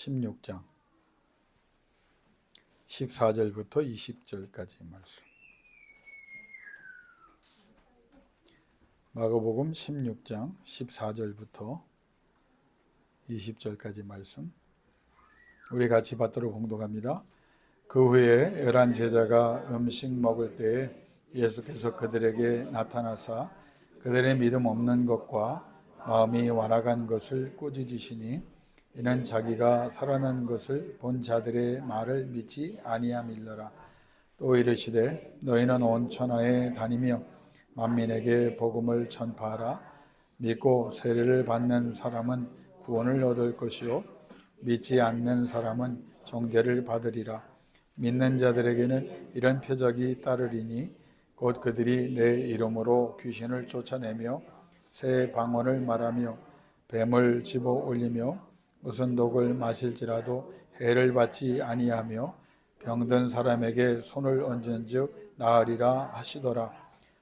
16장 14절부터 20절까지 말씀. 마가복음 16장 14절부터 20절까지 말씀. 우리 같이 받들어 봉독합니다. 그 후에 11 제자가 음식 먹을 때에 예수께서 그들에게 나타나사 그들의 믿음 없는 것과 마음이 완악한 것을 꾸짖으시니 이는 자기가 살아난 것을 본 자들의 말을 믿지 아니함일러라. 또 이르시되 너희는 온 천하에 다니며 만민에게 복음을 전파하라. 믿고 세례를 받는 사람은 구원을 얻을 것이요 믿지 않는 사람은 정죄를 받으리라. 믿는 자들에게는 이런 표적이 따르리니 곧 그들이 내 이름으로 귀신을 쫓아내며 새 방언을 말하며 뱀을 집어 올리며 무슨 독을 마실지라도 해를 받지 아니하며 병든 사람에게 손을 얹은즉 나으리라 하시더라.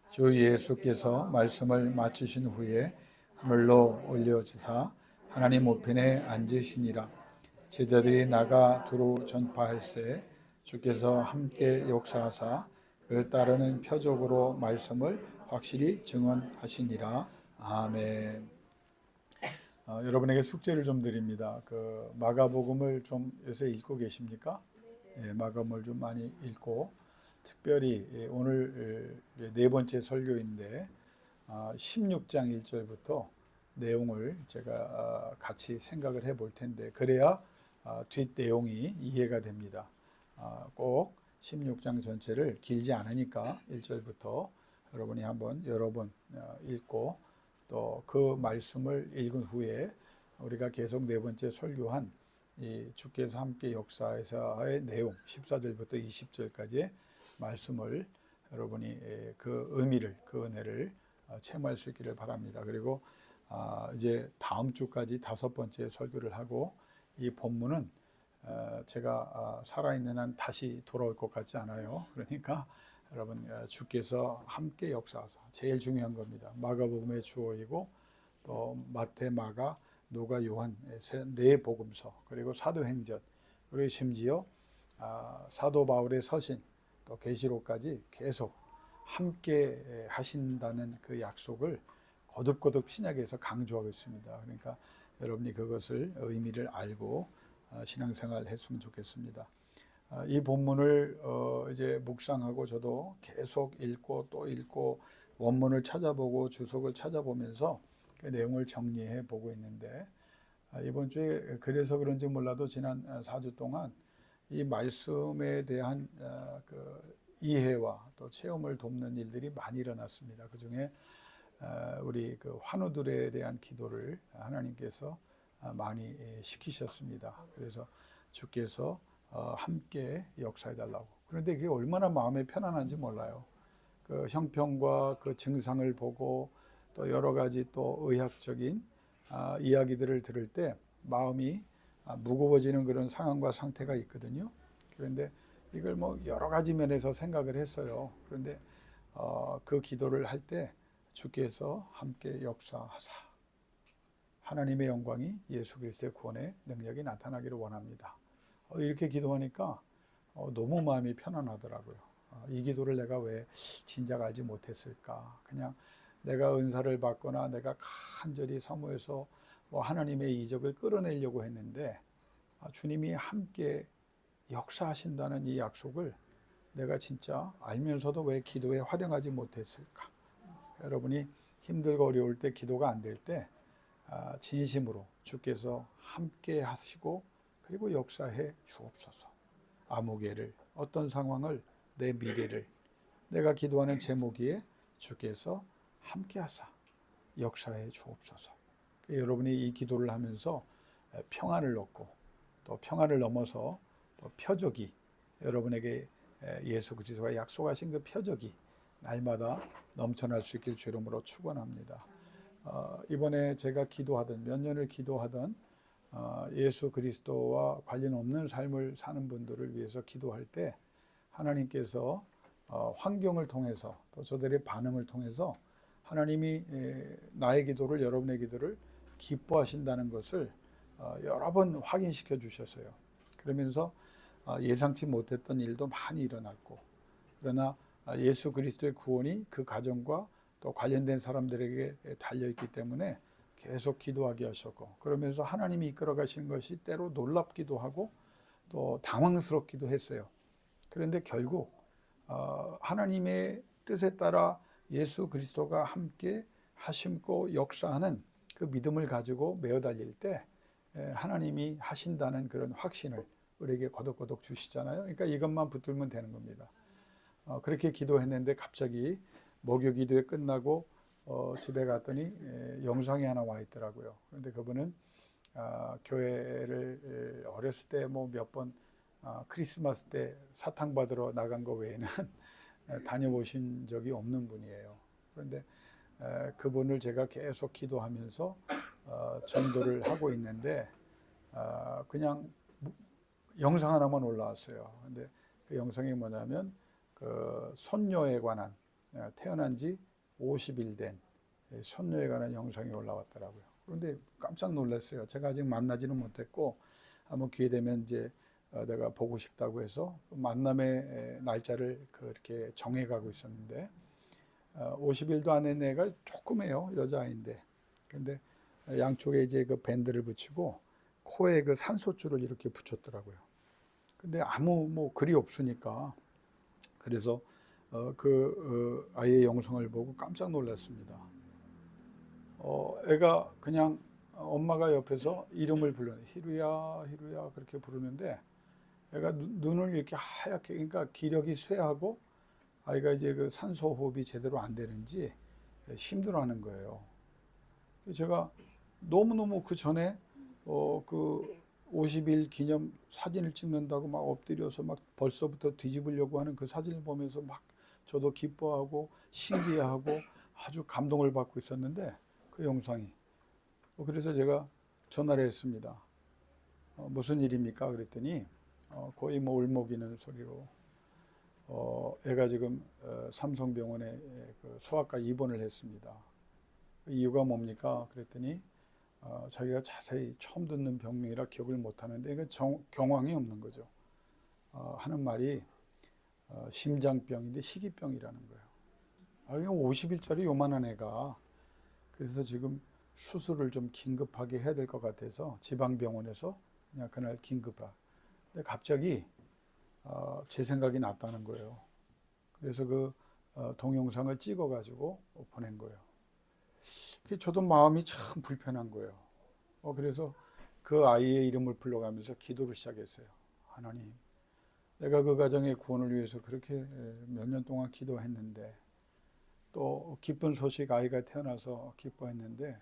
주 예수께서 말씀을 마치신 후에 하늘로 올려지사 하나님 우편에 앉으시니라. 제자들이 나가 두루 전파할세 주께서 함께 역사하사 그 따르는 표적으로 말씀을 확실히 증언하시니라. 아멘. 여러분에게 숙제를 좀 드립니다. 그 마가복음을 좀 요새 읽고 계십니까? 마가복음을 좀 많이 읽고 특별히 오늘 네 번째 설교인데 16장 1절부터 내용을 제가 같이 생각을 해볼 텐데 그래야 뒷 내용이 이해가 됩니다. 꼭 16장 전체를 길지 않으니까 1절부터 여러분이 한번 여러 번 읽고 또 그 말씀을 읽은 후에 우리가 계속 네 번째 설교한 이 주께서 함께 역사에서의 내용 14절부터 20절까지의 말씀을 여러분이 그 의미를 그 은혜를 체험할 수 있기를 바랍니다. 그리고 이제 다음 주까지 다섯 번째 설교를 하고 이 본문은 제가 살아있는 한 다시 돌아올 것 같지 않아요. 그러니까 여러분 주께서 함께 역사하사 제일 중요한 겁니다. 마가복음의 주어이고 또 마태, 마가, 누가, 요한 네 복음서 그리고 사도행전 그리고 심지어 사도 바울의 서신 또 계시록까지 계속 함께 하신다는 그 약속을 거듭거듭 신약에서 강조하고 있습니다. 그러니까 여러분이 그것을 의미를 알고 신앙생활 했으면 좋겠습니다. 이 본문을 이제 묵상하고 저도 계속 읽고 또 읽고 원문을 찾아보고 주석을 찾아보면서 그 내용을 정리해 보고 있는데 이번 주에 그래서 그런지 몰라도 지난 4주 동안 이 말씀에 대한 그 이해와 또 체험을 돕는 일들이 많이 일어났습니다. 그 중에 우리 그 환우들에 대한 기도를 하나님께서 많이 시키셨습니다. 그래서 주께서 함께 역사해달라고. 그런데 그게 얼마나 마음에 편안한지 몰라요. 그 형편과 그 증상을 보고 또 여러 가지 또 의학적인 이야기들을 들을 때 마음이 무거워지는 그런 상황과 상태가 있거든요. 그런데 이걸 뭐 여러 가지 면에서 생각을 했어요. 그런데 그 기도를 할 때 주께서 함께 역사하사 하나님의 영광이 예수 그리스도의 구원의 능력이 나타나기를 원합니다. 이렇게 기도하니까 너무 마음이 편안하더라고요. 이 기도를 내가 왜 진작 알지 못했을까? 그냥 내가 은사를 받거나 내가 간절히 사모해서 뭐 하나님의 이적을 끌어내려고 했는데 주님이 함께 역사하신다는 이 약속을 내가 진짜 알면서도 왜 기도에 활용하지 못했을까? 여러분이 힘들고 어려울 때 기도가 안 될 때 진심으로 주께서 함께 하시고 그리고 역사해 주옵소서. 아무개를 어떤 상황을 내 미래를 내가 기도하는 제목이에 주께서 함께 하사 역사해 주옵소서. 여러분이 이 기도를 하면서 평안을 얻고 또 평안을 넘어서 또 표적이 여러분에게 예수 그리스도가 약속하신 그 표적이 날마다 넘쳐날 수 있길 주 이름으로 축원합니다. 이번에 제가 기도하던 몇 년을 기도하던 예수 그리스도와 관련 없는 삶을 사는 분들을 위해서 기도할 때 하나님께서 환경을 통해서 또 저들의 반응을 통해서 하나님이 나의 기도를 여러분의 기도를 기뻐하신다는 것을 여러 번 확인시켜 주셨어요. 그러면서 예상치 못했던 일도 많이 일어났고, 그러나 예수 그리스도의 구원이 그 가정과 또 관련된 사람들에게 달려있기 때문에 계속 기도하게 하셨고, 그러면서 하나님이 이끌어 가시는 것이 때로 놀랍기도 하고 또 당황스럽기도 했어요. 그런데 결국 하나님의 뜻에 따라 예수 그리스도가 함께 하심고 역사하는 그 믿음을 가지고 메어 달릴 때 하나님이 하신다는 그런 확신을 우리에게 거덕거덕 주시잖아요. 그러니까 이것만 붙들면 되는 겁니다. 그렇게 기도했는데 갑자기 목요 기도회 끝나고 집에 갔더니 영상이 하나 와 있더라고요. 그런데 그분은 교회를 어렸을 때 뭐 몇 번 크리스마스 때 사탕 받으러 나간 거 외에는 다녀보신 적이 없는 분이에요. 그런데 그분을 제가 계속 기도하면서 전도를 하고 있는데 그냥 영상 하나만 올라왔어요. 근데 그 영상이 뭐냐면 그 손녀에 관한 태어난 지 50일 된 손녀에 관한 영상이 올라왔더라고요. 그런데 깜짝 놀랐어요. 제가 아직 만나지는 못했고 한번 기회 되면 이제 내가 보고 싶다고 해서 만남의 날짜를 그렇게 정해가고 있었는데 50일도 안 된 애가 조그매요. 여자아이인데. 근데 양쪽에 이제 그 밴드를 붙이고 코에 그 산소줄을 이렇게 붙였더라고요. 근데 아무 뭐 글이 없으니까 그래서 아이의 영상을 보고 깜짝 놀랐습니다. 애가 그냥 엄마가 옆에서 이름을 불러요. 희루야, 희루야 그렇게 부르는데 애가 눈을 이렇게 하얗게, 그러니까 기력이 쇠하고 아이가 이제 그 산소 호흡이 제대로 안 되는지 힘들어하는 거예요. 제가 너무너무 그 전에 그 50일 기념 사진을 찍는다고 막 엎드려서 막 벌써부터 뒤집으려고 하는 그 사진을 보면서 막 저도 기뻐하고 신기해하고 아주 감동을 받고 있었는데 그 영상이 그래서 제가 전화를 했습니다. 무슨 일입니까? 그랬더니 거의 뭐 울먹이는 소리로 애가 지금 삼성병원에 그 소아과 입원을 했습니다. 이유가 뭡니까? 그랬더니 자기가 자세히 처음 듣는 병명이라 기억을 못하는데 이거 경황이 없는 거죠. 하는 말이 심장병인데 희귀병이라는 거예요. 이거 50일짜리 요만한 애가 그래서 지금 수술을 좀 긴급하게 해야 될 것 같아서 지방병원에서 그냥 그날 긴급하. 근데 갑자기 제 생각이 났다는 거예요. 그래서 그 동영상을 찍어가지고 보낸 거예요. 저도 마음이 참 불편한 거예요. 그래서 그 아이의 이름을 불러가면서 기도를 시작했어요. 하나님, 내가 그 가정의 구원을 위해서 그렇게 몇 년 동안 기도했는데 또 기쁜 소식 아이가 태어나서 기뻐했는데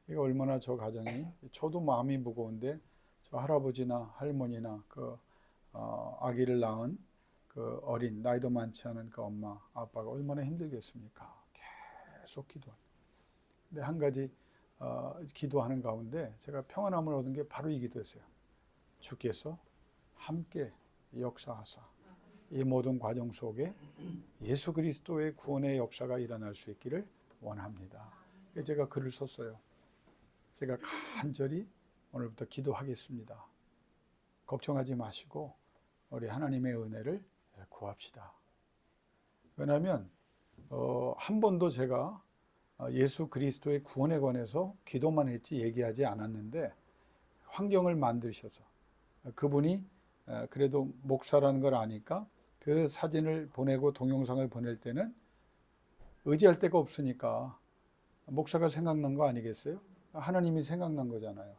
이거 얼마나 저 가정이 저도 마음이 무거운데 저 할아버지나 할머니나 그 아기를 낳은 그 어린 나이도 많지 않은 그 엄마 아빠가 얼마나 힘들겠습니까? 계속 기도합니다. 근데 한 가지 기도하는 가운데 제가 평안함을 얻은 게 바로 이 기도였어요. 주께서 함께 역사하사 이 모든 과정 속에 예수 그리스도의 구원의 역사가 일어날 수 있기를 원합니다. 제가 글을 썼어요. 제가 간절히 오늘부터 기도하겠습니다. 걱정하지 마시고 우리 하나님의 은혜를 구합시다. 왜냐하면 한 번도 제가 예수 그리스도의 구원에 관해서 기도만 했지 얘기하지 않았는데 환경을 만드셔서 그분이 그래도 목사라는 걸 아니까 그 사진을 보내고 동영상을 보낼 때는 의지할 데가 없으니까 목사가 생각난 거 아니겠어요? 하나님이 생각난 거잖아요.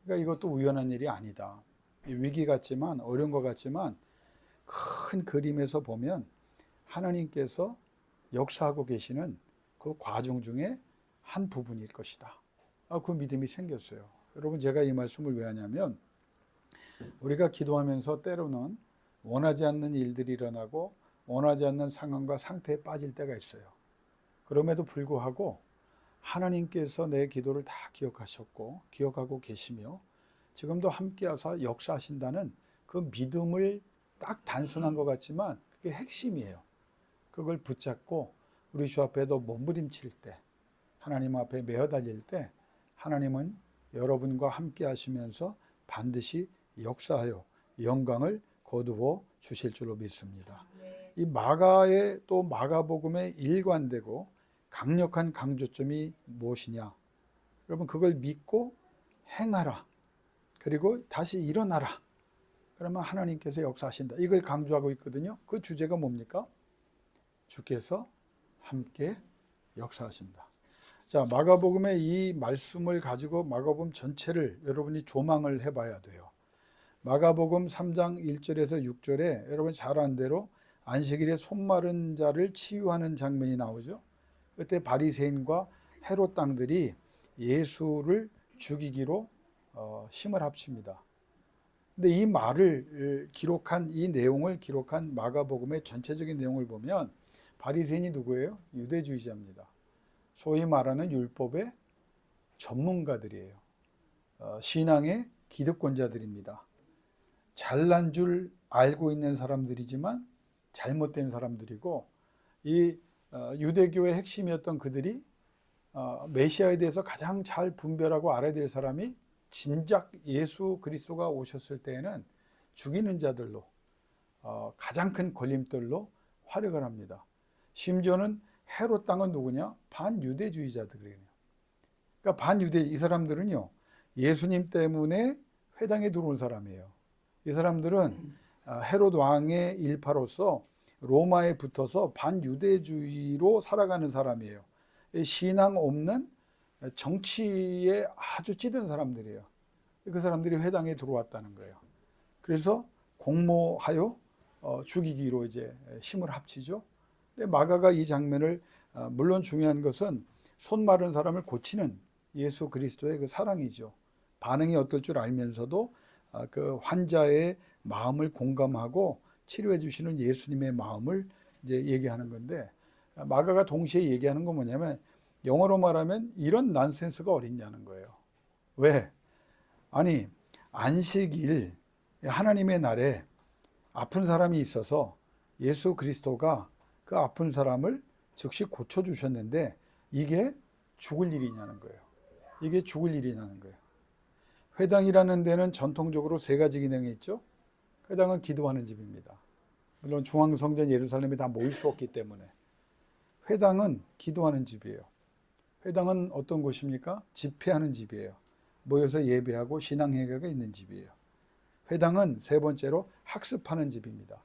그러니까 이것도 우연한 일이 아니다. 위기 같지만 어려운 것 같지만 큰 그림에서 보면 하나님께서 역사하고 계시는 그 과정 중에 한 부분일 것이다. 그 믿음이 생겼어요. 여러분 제가 이 말씀을 왜 하냐면 우리가 기도하면서 때로는 원하지 않는 일들이 일어나고 원하지 않는 상황과 상태에 빠질 때가 있어요. 그럼에도 불구하고 하나님께서 내 기도를 다 기억하셨고 기억하고 계시며 지금도 함께하사 역사하신다는 그 믿음을 딱 단순한 것 같지만 그게 핵심이에요. 그걸 붙잡고 우리 주 앞에도 몸부림칠 때 하나님 앞에 메어 달릴 때 하나님은 여러분과 함께 하시면서 반드시 역사하여 영광을 거두어 주실 줄로 믿습니다. 이 마가의 또 마가복음의 일관되고 강력한 강조점이 무엇이냐? 여러분 그걸 믿고 행하라. 그리고 다시 일어나라. 그러면 하나님께서 역사하신다. 이걸 강조하고 있거든요. 그 주제가 뭡니까? 주께서 함께 역사하신다. 자, 마가복음의 이 말씀을 가지고 마가복음 전체를 여러분이 조망을 해봐야 돼요. 마가복음 3장 1절에서 6절에 여러분 잘 아는 대로 안식일에 손 마른 자를 치유하는 장면이 나오죠. 그때 바리새인과 헤롯 당들이 예수를 죽이기로 힘을 합칩니다. 근데 이 말을 기록한 이 내용을 기록한 마가복음의 전체적인 내용을 보면 바리새인이 누구예요? 유대주의자입니다. 소위 말하는 율법의 전문가들이에요. 신앙의 기득권자들입니다. 잘난 줄 알고 있는 사람들이지만 잘못된 사람들이고 이 유대교의 핵심이었던 그들이 메시아에 대해서 가장 잘 분별하고 알아야 될 사람이 진작 예수 그리스도가 오셨을 때에는 죽이는 자들로 가장 큰 걸림돌로 활약을 합니다. 심지어는 헤롯 당은 누구냐? 반유대주의자들이에요. 그러니까 반유대 이 사람들은요 예수님 때문에 회당에 들어온 사람이에요. 이 사람들은 헤롯 왕의 일파로서 로마에 붙어서 반유대주의로 살아가는 사람이에요. 신앙 없는 정치에 아주 찌든 사람들이에요. 그 사람들이 회당에 들어왔다는 거예요. 그래서 공모하여 죽이기로 이제 힘을 합치죠. 근데 마가가 이 장면을 물론 중요한 것은 손 마른 사람을 고치는 예수 그리스도의 그 사랑이죠. 반응이 어떨 줄 알면서도 그 환자의 마음을 공감하고 치료해 주시는 예수님의 마음을 이제 얘기하는 건데 마가가 동시에 얘기하는 건 뭐냐면 영어로 말하면 이런 난센스가 어딨냐는 거예요. 왜? 아니 안식일 하나님의 날에 아픈 사람이 있어서 예수 그리스도가 그 아픈 사람을 즉시 고쳐주셨는데 이게 죽을 일이냐는 거예요. 이게 죽을 일이냐는 거예요. 회당이라는 데는 전통적으로 세 가지 기능이 있죠. 회당은 기도하는 집입니다. 물론 중앙성전 예루살렘에 다 모일 수 없기 때문에 회당은 기도하는 집이에요. 회당은 어떤 곳입니까? 집회하는 집이에요. 모여서 예배하고 신앙회개가 있는 집이에요. 회당은 세 번째로 학습하는 집입니다.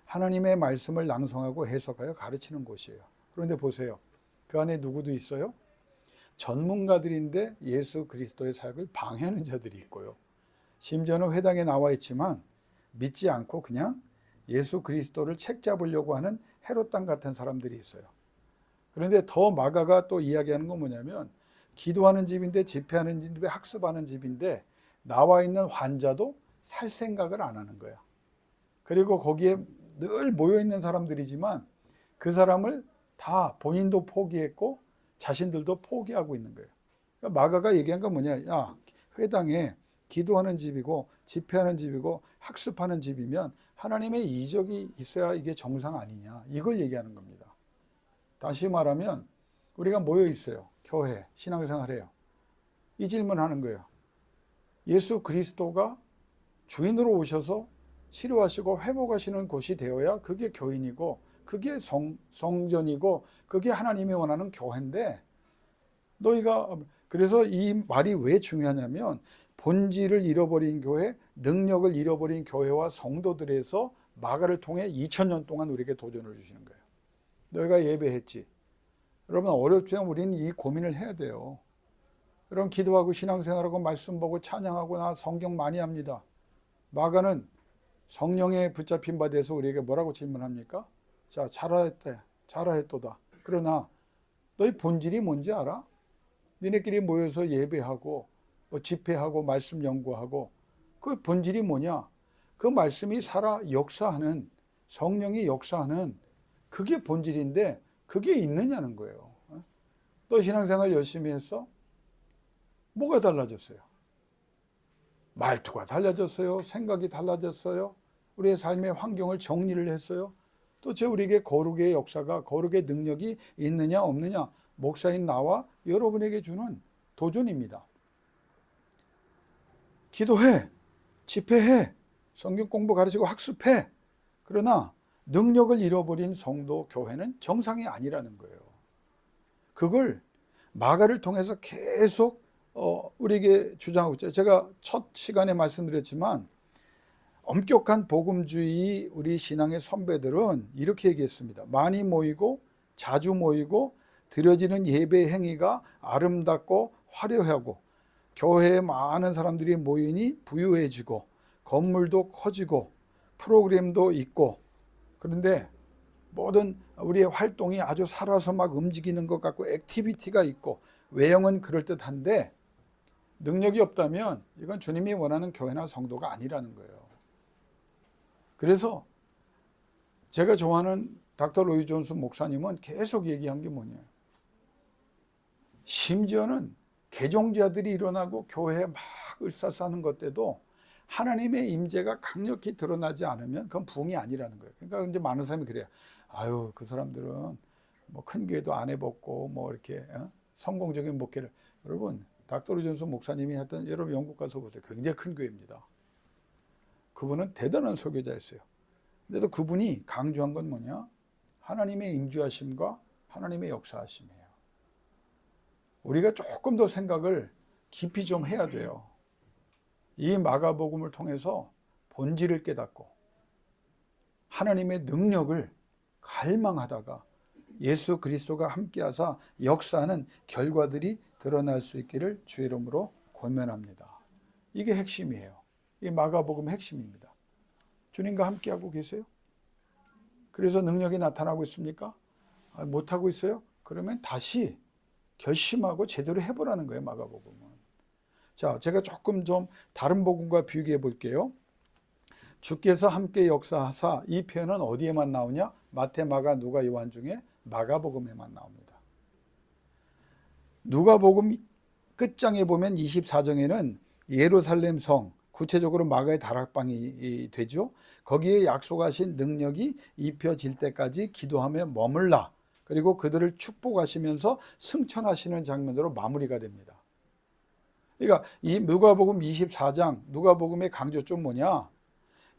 하나님의 말씀을 낭송하고 해석하여 가르치는 곳이에요. 그런데 보세요. 그 안에 누구도 있어요? 전문가들인데 예수 그리스도의 사역을 방해하는 자들이 있고요. 심지어는 회당에 나와 있지만 믿지 않고 그냥 예수 그리스도를 책잡으려고 하는 헤롯 당 같은 사람들이 있어요. 그런데 더 마가가 또 이야기하는 건 뭐냐면 기도하는 집인데 집회하는 집인데 학습하는 집인데 나와 있는 환자도 살 생각을 안 하는 거야. 그리고 거기에 늘 모여있는 사람들이지만 그 사람을 다 본인도 포기했고 자신들도 포기하고 있는 거예요. 그러니까 마가가 얘기한 건 뭐냐? 야, 회당에 기도하는 집이고 집회하는 집이고 학습하는 집이면 하나님의 이적이 있어야 이게 정상 아니냐. 이걸 얘기하는 겁니다. 다시 말하면 우리가 모여 있어요. 교회, 신앙생활해요. 이 질문하는 거예요. 예수 그리스도가 주인으로 오셔서 치료하시고 회복하시는 곳이 되어야 그게 교인이고 그게 성전이고 그게 하나님이 원하는 교회인데 너희가 그래서 이 말이 왜 중요하냐면 본질을 잃어버린 교회, 능력을 잃어버린 교회와 성도들에서 마가를 통해 2000년 동안 우리에게 도전을 주시는 거예요. 너희가 예배했지. 여러분 어렵지만 우리는 이 고민을 해야 돼요. 여러분 기도하고 신앙생활하고 말씀 보고 찬양하고 나 성경 많이 합니다. 마가는 성령에 붙잡힌 바 돼서 우리에게 뭐라고 질문합니까? 자, 잘하였대. 잘하였도다. 그러나 너희 본질이 뭔지 알아? 니네끼리 모여서 예배하고 집회하고 말씀 연구하고 그 본질이 뭐냐? 그 말씀이 살아 역사하는 성령이 역사하는 그게 본질인데 그게 있느냐는 거예요. 너 신앙생활 열심히 했어? 뭐가 달라졌어요? 말투가 달라졌어요. 생각이 달라졌어요. 우리의 삶의 환경을 정리를 했어요. 도대체 우리에게 거룩의 역사가 거룩의 능력이 있느냐 없느냐 목사인 나와 여러분에게 주는 도전입니다. 기도해, 집회해, 성경 공부 가르치고 학습해. 그러나 능력을 잃어버린 성도 교회는 정상이 아니라는 거예요. 그걸 마가를 통해서 계속 우리에게 주장하고 있죠. 제가 첫 시간에 말씀드렸지만 엄격한 복음주의 우리 신앙의 선배들은 이렇게 얘기했습니다. 많이 모이고 자주 모이고 드려지는 예배 행위가 아름답고 화려하고 교회에 많은 사람들이 모이니 부유해지고 건물도 커지고 프로그램도 있고, 그런데 모든 우리의 활동이 아주 살아서 막 움직이는 것 같고 액티비티가 있고 외형은 그럴듯한데 능력이 없다면 이건 주님이 원하는 교회나 성도가 아니라는 거예요. 그래서 제가 좋아하는 닥터 로이 존슨 목사님은 계속 얘기한 게 뭐냐, 심지어는 개종자들이 일어나고 교회에 막 을사싸는 것 때도 하나님의 임재가 강력히 드러나지 않으면 그건 부흥이 아니라는 거예요. 그러니까 이제 많은 사람이 그래요. 아유, 그 사람들은 뭐 큰 교회도 안 해봤고 뭐 이렇게 성공적인 목회를. 여러분, 닥터 로이 존슨 목사님이 했던, 여러분 영국 가서 보세요. 굉장히 큰 교회입니다. 그분은 대단한 설교자였어요. 근데도 그분이 강조한 건 뭐냐? 하나님의 임주하심과 하나님의 역사하심이에요. 우리가 조금 더 생각을 깊이 좀 해야 돼요. 이 마가복음을 통해서 본질을 깨닫고 하나님의 능력을 갈망하다가 예수 그리스도가 함께하사 역사하는 결과들이 드러날 수 있기를 주의 이름으로 권면합니다. 이게 핵심이에요. 이 마가복음의 핵심입니다. 주님과 함께하고 계세요? 그래서 능력이 나타나고 있습니까? 못하고 있어요? 그러면 다시 결심하고 제대로 해보라는 거예요, 마가복음은. 자, 제가 조금 좀 다른 복음과 비교해 볼게요. 주께서 함께 역사하사, 이 표현은 어디에만 나오냐? 마태, 마가, 누가, 요한 중에 마가복음에만 나옵니다. 누가복음 끝장에 보면 24장에는 예루살렘 성, 구체적으로 마가의 다락방이 되죠. 거기에 약속하신 능력이 입혀질 때까지 기도하며 머물라. 그리고 그들을 축복하시면서 승천하시는 장면으로 마무리가 됩니다. 그러니까 이 누가복음 24장, 누가복음의 강조점 뭐냐?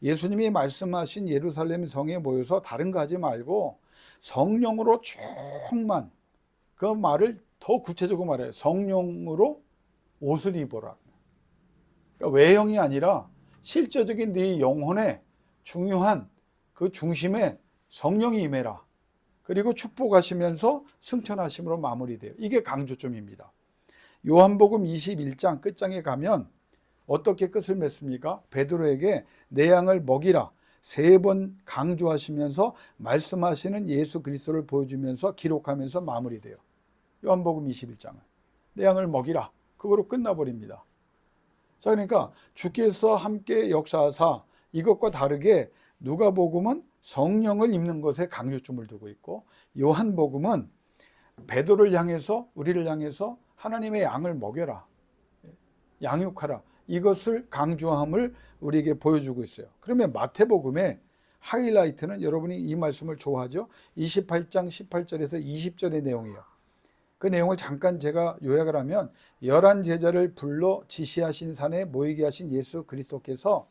예수님이 말씀하신 예루살렘 성에 모여서 다른 거 하지 말고 성령으로 충만, 그 말을 더 구체적으로 말해요. 성령으로 옷을 입어라. 그러니까 외형이 아니라 실제적인 네 영혼의 중요한 그 중심에 성령이 임해라. 그리고 축복하시면서 승천하심으로 마무리돼요. 이게 강조점입니다. 요한복음 21장 끝장에 가면 어떻게 끝을 맺습니까? 베드로에게 내 양을 먹이라 3번 강조하시면서 말씀하시는 예수 그리스도를 보여주면서 기록하면서 마무리돼요. 요한복음 21장은 내 양을 먹이라, 그거로 끝나버립니다. 자, 그러니까 주께서 함께 역사하사, 이것과 다르게 누가복음은 성령을 입는 것에 강조점을 두고 있고, 요한복음은 베드로를 향해서, 우리를 향해서 하나님의 양을 먹여라, 양육하라, 이것을 강조함을 우리에게 보여주고 있어요. 그러면 마태복음의 하이라이트는, 여러분이 이 말씀을 좋아하죠? 28장 18절에서 20절의 내용이에요. 그 내용을 잠깐 제가 요약을 하면, 11 제자를 불러 지시하신 산에 모이게 하신 예수 그리스도께서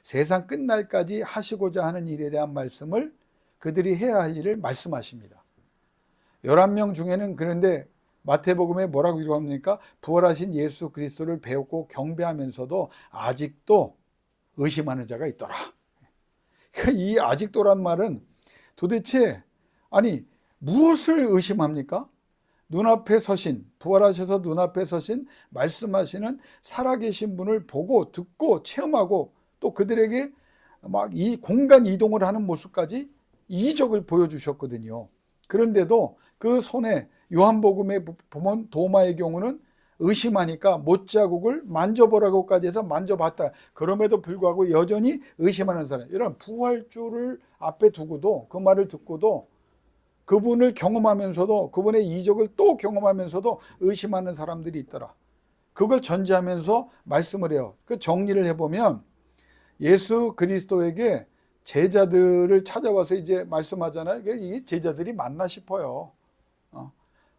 세상 끝날까지 하시고자 하는 일에 대한 말씀을, 그들이 해야 할 일을 말씀하십니다. 11명 중에는, 그런데 마태복음에 뭐라고 기록합니까? 부활하신 예수 그리스도를 배웠고 경배하면서도 아직도 의심하는 자가 있더라. 이 아직도란 말은 도대체, 아니 무엇을 의심합니까? 눈앞에 서신, 부활하셔서 눈앞에 서신 말씀하시는 살아계신 분을 보고 듣고 체험하고, 또 그들에게 막 이 공간 이동을 하는 모습까지 이적을 보여주셨거든요. 그런데도 그 손에, 요한복음에 보면 도마의 경우는 의심하니까 못자국을 만져보라고까지 해서 만져봤다. 그럼에도 불구하고 여전히 의심하는 사람, 이런 부활주를 앞에 두고도, 그 말을 듣고도 그분을 경험하면서도, 그분의 이적을 또 경험하면서도 의심하는 사람들이 있더라. 그걸 전제하면서 말씀을 해요. 그 정리를 해보면, 예수 그리스도에게 제자들을 찾아와서 이제 말씀하잖아요. 이 제자들이 맞나 싶어요.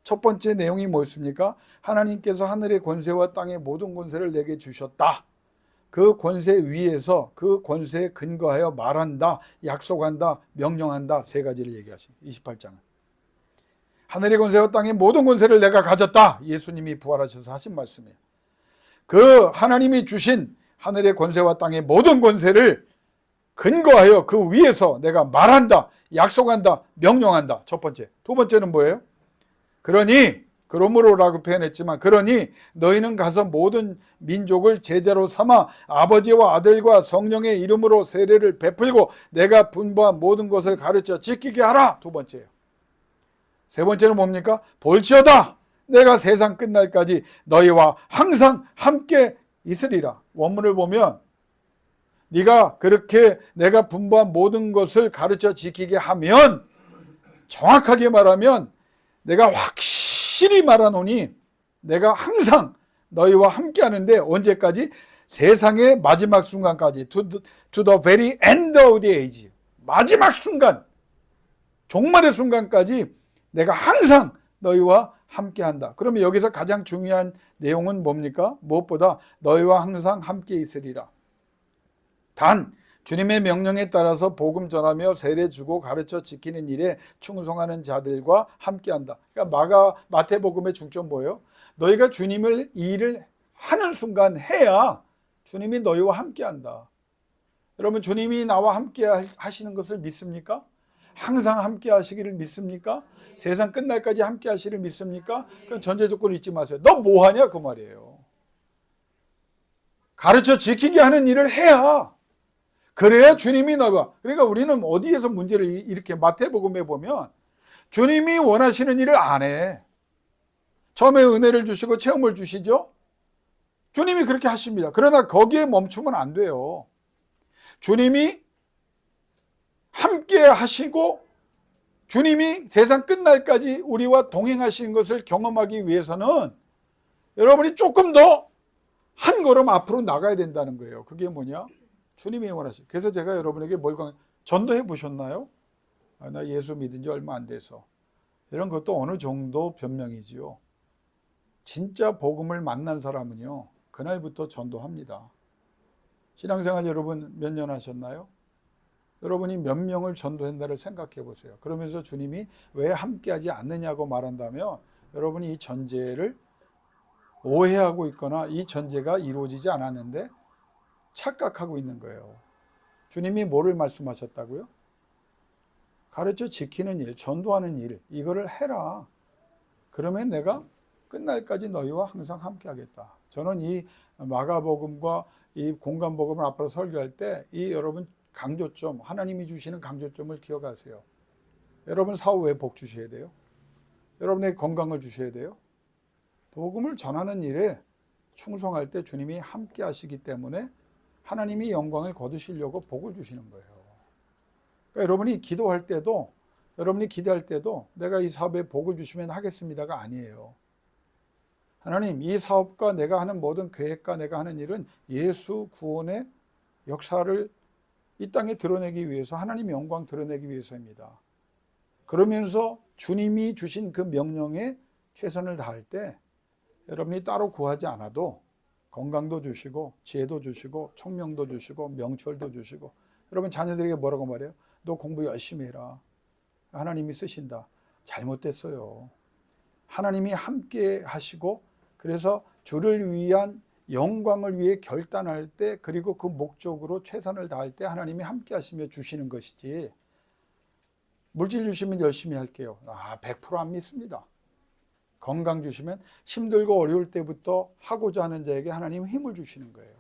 첫 번째 내용이 뭐였습니까? 하나님께서 하늘의 권세와 땅의 모든 권세를 내게 주셨다. 그 권세 위에서 그 권세에 근거하여 말한다, 약속한다, 명령한다, 세 가지를 얘기하십니다. 28장은. 하늘의 권세와 땅의 모든 권세를 내가 가졌다. 예수님이 부활하셔서 하신 말씀이에요. 그 하나님이 주신 하늘의 권세와 땅의 모든 권세를 근거하여 그 위에서 내가 말한다, 약속한다, 명령한다. 첫 번째. 두 번째는 뭐예요? 그러므로라고 표현했지만, 그러니 너희는 가서 모든 민족을 제자로 삼아 아버지와 아들과 성령의 이름으로 세례를 베풀고 내가 분부한 모든 것을 가르쳐 지키게 하라. 두 번째예요. 세 번째는 뭡니까? 볼지어다 내가 세상 끝날까지 너희와 항상 함께 있으리라. 원문을 보면 네가 그렇게 내가 분부한 모든 것을 가르쳐 지키게 하면, 정확하게 말하면 내가 확실히 말하노니 내가 항상 너희와 함께 하는데, 언제까지? 세상의 마지막 순간까지. to the very end of the age. 마지막 순간, 종말의 순간까지 내가 항상 너희와 함께 한다. 그러면 여기서 가장 중요한 내용은 뭡니까? 무엇보다 너희와 항상 함께 있으리라. 단 주님의 명령에 따라서 복음 전하며 세례 주고 가르쳐 지키는 일에 충성하는 자들과 함께한다. 그러니까 마태복음의 중점 뭐예요? 너희가 주님을 이 일을 하는 순간 해야 주님이 너희와 함께한다. 여러분, 주님이 나와 함께 하시는 것을 믿습니까? 항상 함께 하시기를 믿습니까? 세상 끝날까지 함께 하시기를 믿습니까? 그럼 전제 조건 잊지 마세요. 너 뭐 하냐 그 말이에요. 가르쳐 지키게 하는 일을 해야, 그래야 주님이 너희와. 그러니까 우리는 어디에서 문제를 이렇게, 마태복음에 보면 주님이 원하시는 일을 안 해. 처음에 은혜를 주시고 체험을 주시죠. 주님이 그렇게 하십니다. 그러나 거기에 멈추면 안 돼요. 주님이 함께 하시고 주님이 세상 끝날까지 우리와 동행하시는 것을 경험하기 위해서는 여러분이 조금 더 한 걸음 앞으로 나가야 된다는 거예요. 그게 뭐냐? 주님이 원하시. 그래서 제가 여러분에게 전도해 보셨나요? 나 예수 믿은 지 얼마 안 돼서. 이런 것도 어느 정도 변명이지요. 진짜 복음을 만난 사람은요, 그날부터 전도합니다. 신앙생활 여러분 몇 년 하셨나요? 여러분이 몇 명을 전도한다를 생각해 보세요. 그러면서 주님이 왜 함께하지 않느냐고 말한다면, 여러분이 이 전제를 오해하고 있거나 이 전제가 이루어지지 않았는데 착각하고 있는 거예요. 주님이 뭐를 말씀하셨다고요? 가르쳐 지키는 일, 전도하는 일, 이거를 해라. 그러면 내가 끝날까지 너희와 항상 함께 하겠다. 저는 이 마가복음과 이 공간복음을 앞으로 설교할 때 이 여러분 강조점, 하나님이 주시는 강조점을 기억하세요. 여러분 사후 왜 복 주셔야 돼요? 여러분에게 건강을 주셔야 돼요? 복음을 전하는 일에 충성할 때 주님이 함께 하시기 때문에 하나님이 영광을 거두시려고 복을 주시는 거예요. 그러니까 여러분이 기도할 때도, 여러분이 기도할 때도 내가 이 사업에 복을 주시면 하겠습니다가 아니에요. 하나님, 이 사업과 내가 하는 모든 계획과 내가 하는 일은 예수 구원의 역사를 이 땅에 드러내기 위해서, 하나님의 영광 드러내기 위해서입니다. 그러면서 주님이 주신 그 명령에 최선을 다할 때 여러분이 따로 구하지 않아도 건강도 주시고 지혜도 주시고 총명도 주시고 명철도 주시고, 여러분 자녀들에게 뭐라고 말해요? 너 공부 열심히 해라. 하나님이 쓰신다. 잘못됐어요. 하나님이 함께 하시고, 그래서 주를 위한 영광을 위해 결단할 때, 그리고 그 목적으로 최선을 다할 때 하나님이 함께 하시며 주시는 것이지, 물질 주시면 열심히 할게요. 100% 안 믿습니다. 건강 주시면 힘들고 어려울 때부터 하고자 하는 자에게 하나님은 힘을 주시는 거예요.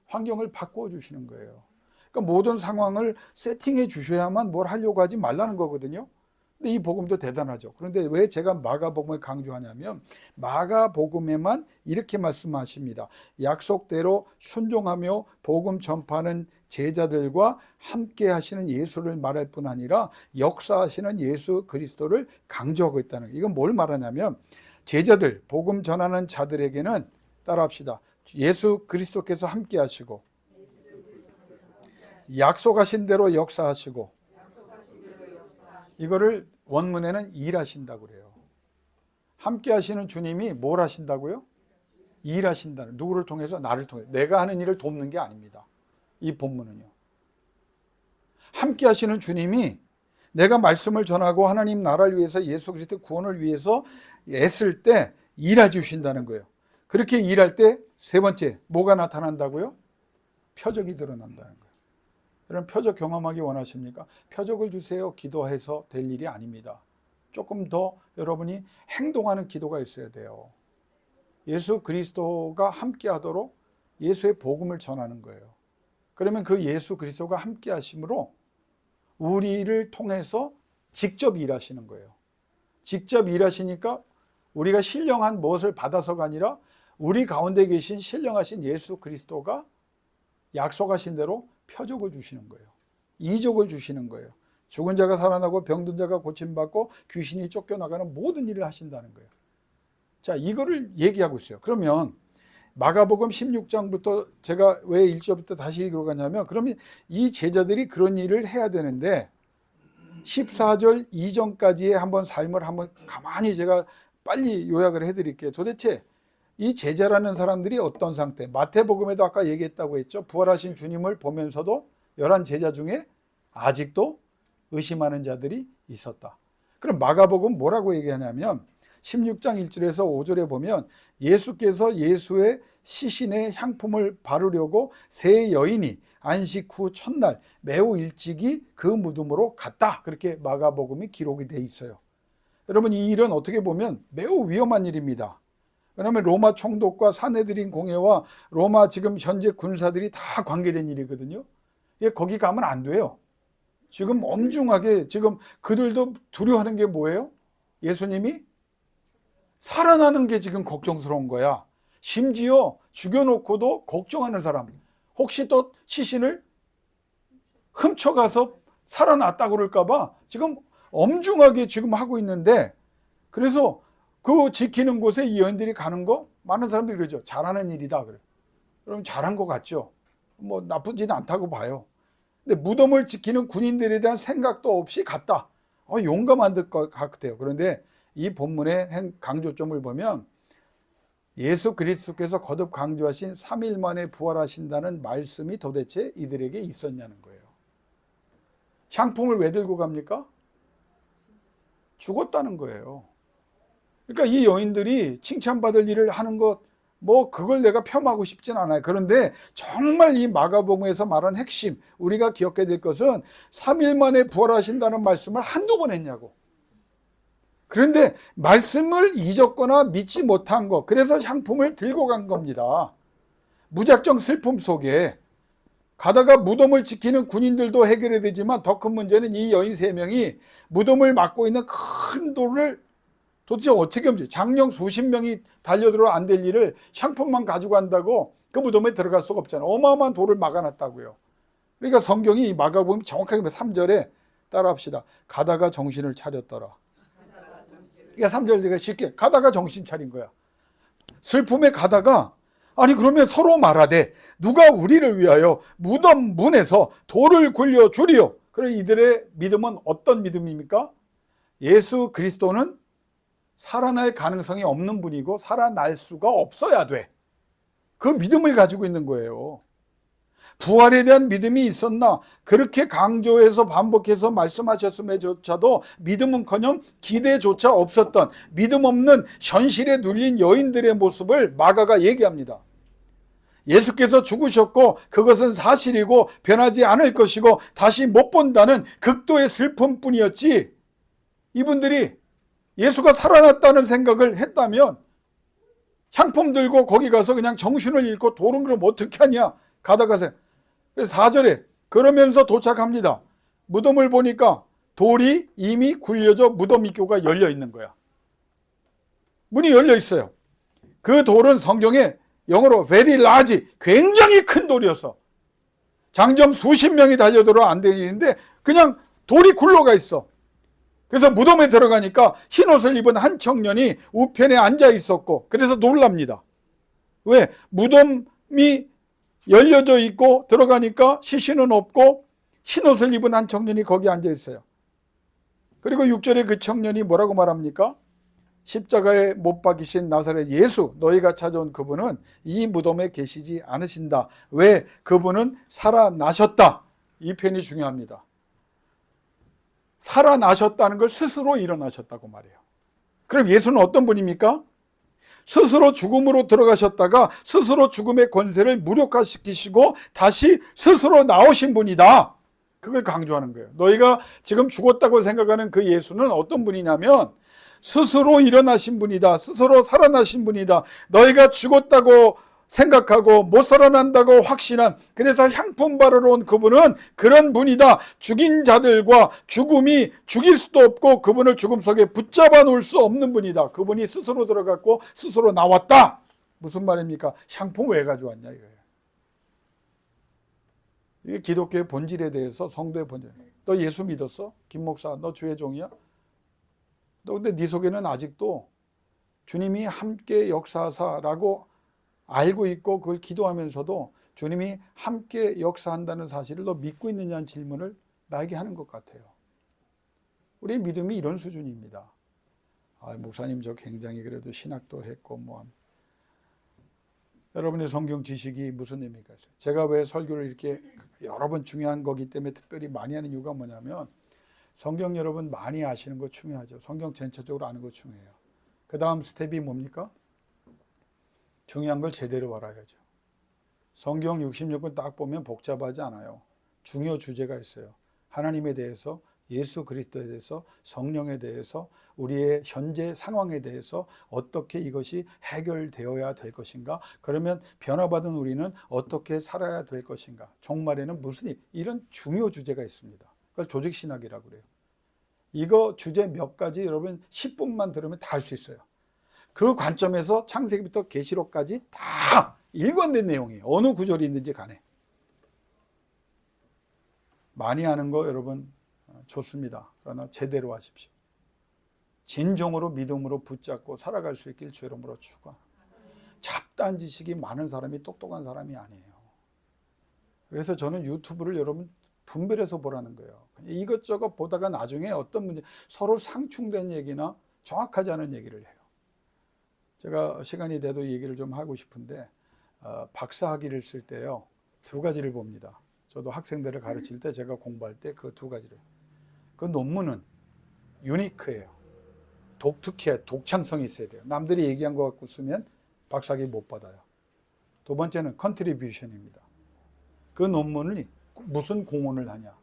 환경을 바꾸어 주시는 거예요. 그러니까 모든 상황을 세팅해 주셔야만 뭘 하려고 하지 말라는 거거든요. 근데 이 복음도 대단하죠. 그런데 왜 제가 마가복음을 강조하냐면, 마가복음에만 이렇게 말씀하십니다. 약속대로 순종하며 복음 전파하는 제자들과 함께 하시는 예수를 말할 뿐 아니라 역사하시는 예수 그리스도를 강조하고 있다는 거예요. 이건 뭘 말하냐면, 제자들, 복음 전하는 자들에게는 따라합시다. 예수 그리스도께서 함께 하시고 약속하신 대로 역사하시고, 이거를 원문에는 일하신다고 그래요. 함께 하시는 주님이 뭘 하신다고요? 일하신다는, 누구를 통해서? 나를 통해서. 내가 하는 일을 돕는 게 아닙니다. 이 본문은요. 함께 하시는 주님이 내가 말씀을 전하고 하나님 나라를 위해서, 예수 그리스도 구원을 위해서 애쓸 때 일해 주신다는 거예요. 그렇게 일할 때 세 번째 뭐가 나타난다고요? 표적이 드러난다는 거예요. 여러분, 표적 경험하기 원하십니까? 표적을 주세요 기도해서 될 일이 아닙니다. 조금 더 여러분이 행동하는 기도가 있어야 돼요. 예수 그리스도가 함께 하도록 예수의 복음을 전하는 거예요. 그러면 그 예수 그리스도가 함께 하심으로 우리를 통해서 직접 일하시는 거예요. 직접 일하시니까 우리가 신령한 무엇을 받아서가 아니라 우리 가운데 계신 신령하신 예수 그리스도가 약속하신 대로 표적을 주시는 거예요. 이적을 주시는 거예요. 죽은 자가 살아나고 병든 자가 고침받고 귀신이 쫓겨나가는 모든 일을 하신다는 거예요. 자, 이거를 얘기하고 있어요. 그러면 마가복음 16장부터 제가 왜 1절부터 다시 읽으러 가냐면, 그러면 이 제자들이 그런 일을 해야 되는데 14절 이전까지의 한번 삶을 한번 가만히 제가 빨리 요약을 해드릴게요. 도대체 이 제자라는 사람들이 어떤 상태? 마태복음에도 아까 얘기했다고 했죠. 부활하신 주님을 보면서도 11 제자 중에 아직도 의심하는 자들이 있었다. 그럼 마가복음 뭐라고 얘기하냐면 16장 1절에서 5절에 보면 예수께서 예수의 시신에 향품을 바르려고 세 여인이 안식 후 첫날 매우 일찍이 그 무덤으로 갔다. 그렇게 마가복음이 기록이 돼 있어요. 여러분, 이 일은 어떻게 보면 매우 위험한 일입니다. 왜냐하면 로마 총독과 사내들인 공회와 로마 지금 현재 군사들이 다 관계된 일이거든요. 거기 가면 안 돼요. 지금 엄중하게, 지금 그들도 두려워하는 게 뭐예요? 예수님이 살아나는 게 지금 걱정스러운 거야. 심지어 죽여놓고도 걱정하는 사람, 혹시 또 시신을 훔쳐가서 살아났다고 그럴까 봐 지금 엄중하게 지금 하고 있는데, 그래서 그 지키는 곳에 이 여인들이 가는 거, 많은 사람들이 그러죠. 잘하는 일이다 그래. 그럼 잘한 것 같죠. 뭐 나쁘지는 않다고 봐요. 근데 무덤을 지키는 군인들에 대한 생각도 없이 갔다. 용감한 것 같아요. 그런데 이 본문의 강조점을 보면 예수 그리스도께서 거듭 강조하신 3일 만에 부활하신다는 말씀이 도대체 이들에게 있었냐는 거예요. 향품을 왜 들고 갑니까? 죽었다는 거예요. 그러니까 이 여인들이 칭찬받을 일을 하는 것, 뭐 그걸 내가 폄하하고 싶진 않아요. 그런데 정말 이 마가복음에서 말한 핵심, 우리가 기억해야 될 것은 3일 만에 부활하신다는 말씀을 한두 번 했냐고. 그런데 말씀을 잊었거나 믿지 못한 것, 그래서 향품을 들고 간 겁니다. 무작정 슬픔 속에 가다가 무덤을 지키는 군인들도 해결해야 되지만 더 큰 문제는 이 여인 3명이 무덤을 막고 있는 큰 돌을 도대체 어떻게 움직여? 장령 수십 명이 달려들어 안 될 일을 향품만 가지고 간다고 그 무덤에 들어갈 수가 없잖아요. 어마어마한 돌을 막아놨다고요. 그러니까 성경이 마가복음 정확하게 3절에 따라합시다. 가다가 정신을 차렸더라. 그러니까 3절 내가 쉽게 가다가 정신 차린 거야. 슬픔에 가다가, 아니 그러면 서로 말하되 누가 우리를 위하여 무덤 문에서 돌을 굴려 주리요. 그래, 이들의 믿음은 어떤 믿음입니까? 예수 그리스도는 살아날 가능성이 없는 분이고 살아날 수가 없어야 돼. 그 믿음을 가지고 있는 거예요. 부활에 대한 믿음이 있었나? 그렇게 강조해서 반복해서 말씀하셨음에조차도 믿음은커녕 기대조차 없었던 믿음 없는 현실에 눌린 여인들의 모습을 마가가 얘기합니다. 예수께서 죽으셨고 그것은 사실이고 변하지 않을 것이고 다시 못 본다는 극도의 슬픔뿐이었지, 이분들이 예수가 살아났다는 생각을 했다면 향품 들고 거기 가서 그냥 정신을 잃고 돌은 그럼 어떻게 하냐? 가다가서. 그래서 4절에 그러면서 도착합니다. 무덤을 보니까 돌이 이미 굴려져 무덤 입구가 열려 있는 거야. 문이 열려 있어요. 그 돌은 성경에 영어로 very large, 굉장히 큰 돌이었어. 장정 수십 명이 달려들어 안 되는데 그냥 돌이 굴러가 있어. 그래서 무덤에 들어가니까 흰옷을 입은 한 청년이 우편에 앉아 있었고, 그래서 놀랍니다. 왜? 무덤이 열려져 있고 들어가니까 시신은 없고 흰옷을 입은 한 청년이 거기 앉아 있어요. 그리고 6절에 그 청년이 뭐라고 말합니까? 십자가에 못 박히신 나사렛 예수, 너희가 찾아온 그분은 이 무덤에 계시지 않으신다. 왜? 그분은 살아나셨다. 이 표현이 중요합니다. 살아나셨다는 걸 스스로 일어나셨다고 말해요. 그럼 예수는 어떤 분입니까? 스스로 죽음으로 들어가셨다가 스스로 죽음의 권세를 무력화시키시고 다시 스스로 나오신 분이다. 그걸 강조하는 거예요. 너희가 지금 죽었다고 생각하는 그 예수는 어떤 분이냐면 스스로 일어나신 분이다. 스스로 살아나신 분이다. 너희가 죽었다고 생각하고 못 살아난다고 확신한, 그래서 향품 바르러 온 그분은 그런 분이다. 죽인 자들과 죽음이 죽일 수도 없고 그분을 죽음 속에 붙잡아 놓을 수 없는 분이다. 그분이 스스로 들어갔고 스스로 나왔다. 무슨 말입니까? 향품 왜 가져왔냐 이거예요. 이게 기독교의 본질에 대해서, 성도의 본질. 너 예수 믿었어? 김 목사, 너 주의 종이야? 너 근데 네 속에는 아직도 주님이 함께 역사하사라고 알고 있고 그걸 기도하면서도 주님이 함께 역사한다는 사실을 너 믿고 있느냐는 질문을 나에게 하는 것 같아요. 우리의 믿음이 이런 수준입니다. 목사님 저 굉장히 그래도 신학도 했고 여러분의 성경 지식이 무슨 의미가 있어요? 제가 왜 설교를 이렇게 여러 번 중요한 거기 때문에 특별히 많이 하는 이유가 뭐냐면 성경 여러분 많이 아시는 거 중요하죠. 성경 전체적으로 아는 거 중요해요. 그 다음 스텝이 뭡니까? 중요한 걸 제대로 알아야죠. 성경 66권 딱 보면 복잡하지 않아요. 중요 주제가 있어요. 하나님에 대해서, 예수 그리스도에 대해서, 성령에 대해서, 우리의 현재 상황에 대해서 어떻게 이것이 해결되어야 될 것인가? 그러면 변화받은 우리는 어떻게 살아야 될 것인가? 종말에는 무슨 일? 이런 중요 주제가 있습니다. 그걸 조직신학이라고 그래요. 이거 주제 몇 가지 여러분 10분만 들으면 다 할 수 있어요. 그 관점에서 창세기부터 계시록까지 다 일관된 내용이에요. 어느 구절이 있는지 간에. 많이 하는 거 여러분 좋습니다. 그러나 제대로 하십시오. 진정으로 믿음으로 붙잡고 살아갈 수 있길 주 이름으로 축원합니다. 잡다한 지식이 많은 사람이 똑똑한 사람이 아니에요. 그래서 저는 유튜브를 여러분 분별해서 보라는 거예요. 이것저것 보다가 나중에 어떤 문제, 서로 상충된 얘기나 정확하지 않은 얘기를 해요. 제가 시간이 돼도 얘기를 좀 하고 싶은데 박사학위를 쓸 때요 2가지를 봅니다. 저도 학생들을 가르칠 때 제가 공부할 때 그 2가지를. 그 논문은 유니크해요. 독특해, 독창성이 있어야 돼요. 남들이 얘기한 거 갖고 쓰면 박사학위 못 받아요. 두 번째는 컨트리뷰션입니다. 그 논문을 무슨 공헌을 하냐.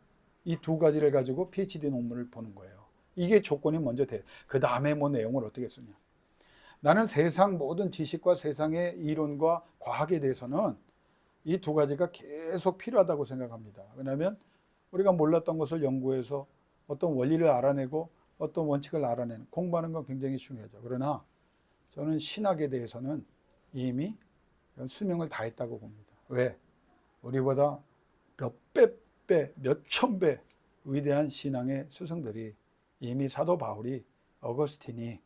이 2가지를 가지고 PhD 논문을 보는 거예요. 이게 조건이 먼저 돼요. 그 다음에 뭐 내용을 어떻게 쓰냐. 나는 세상 모든 지식과 세상의 이론과 과학에 대해서는 이 2가지가 계속 필요하다고 생각합니다. 왜냐하면 우리가 몰랐던 것을 연구해서 어떤 원리를 알아내고 어떤 원칙을 알아내는, 공부하는 건 굉장히 중요하죠. 그러나 저는 신학에 대해서는 이미 수명을 다했다고 봅니다. 왜? 우리보다 몇백 배, 몇천 배 위대한 신앙의 스승들이 이미 사도 바울이, 어거스틴이,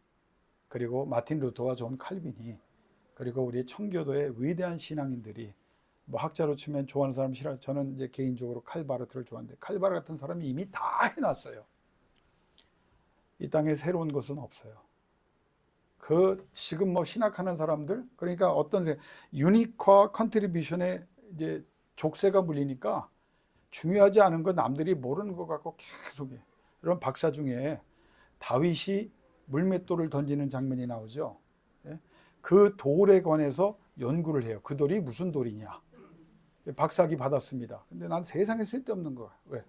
그리고 마틴 루터와 존 칼빈이, 그리고 우리 청교도의 위대한 신앙인들이, 뭐 학자로 치면 좋아하는 사람 싫어요. 저는 이제 개인적으로 칼바르트를 좋아하는데 칼바르 같은 사람이 이미 다 해놨어요. 이 땅에 새로운 것은 없어요. 그 지금 뭐 신학하는 사람들, 그러니까 어떤 유니크와 컨트리뷰션에 이제 족쇄가 물리니까 중요하지 않은 거 남들이 모르는 것 같고 계속 해. 여러분 박사 중에 다윗이 물맷돌을 던지는 장면이 나오죠. 그 돌에 관해서 연구를 해요. 그 돌이 무슨 돌이냐. 박사학위 받았습니다. 근데 난 세상에 쓸데없는 거야. 왜?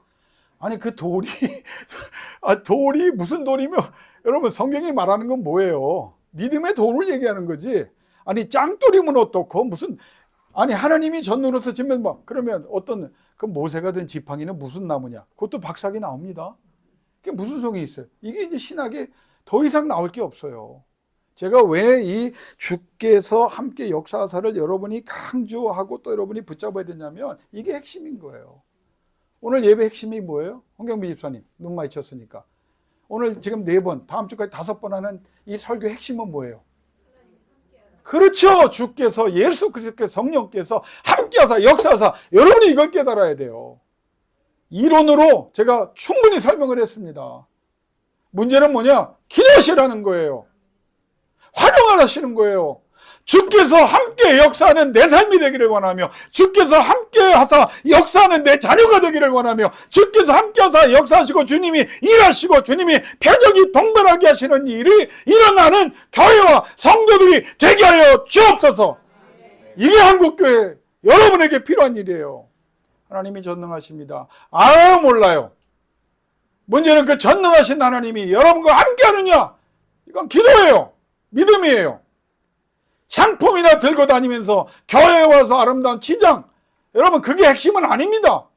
아니 그 돌이 돌이 무슨 돌이며, 여러분 성경이 말하는 건 뭐예요? 믿음의 돌을 얘기하는 거지. 아니 짱돌이면 어떻고 무슨, 아니 하나님이 전능으로서 지면 뭐 그러면 어떤 그 모세가 된 지팡이는 무슨 나무냐? 그것도 박사학위 나옵니다. 그게 무슨 소용이 있어요? 이게 이제 신학에 더 이상 나올 게 없어요. 제가 왜 이 주께서 함께 역사하사를 여러분이 강조하고 또 여러분이 붙잡아야 되냐면 이게 핵심인 거예요. 오늘 예배 핵심이 뭐예요? 홍경미 집사님 눈 많이 쳤으니까 오늘 지금 4번, 다음 주까지 5번 하는 이 설교 핵심은 뭐예요? 그렇죠. 주께서, 예수 그리스도께서, 성령께서 함께하사 역사하사, 여러분이 이걸 깨달아야 돼요. 이론으로 제가 충분히 설명을 했습니다. 문제는 뭐냐? 기도하시라는 거예요. 활용하시는 거예요. 주께서 함께 역사하는 내 삶이 되기를 원하며, 주께서 함께 하사 역사하는 내 자녀가 되기를 원하며, 주께서 함께 하사 역사하시고 주님이 일하시고 주님이 표적이 동반하게 하시는 일이 일어나는 교회와 성도들이 되게 하여 주옵소서. 이게 한국교회 여러분에게 필요한 일이에요. 하나님이 전능하십니다. 몰라요. 문제는 그 전능하신 하나님이 여러분과 함께 하느냐? 이건 기도예요. 믿음이에요. 상품이나 들고 다니면서 교회에 와서 아름다운 치장, 여러분 그게 핵심은 아닙니다.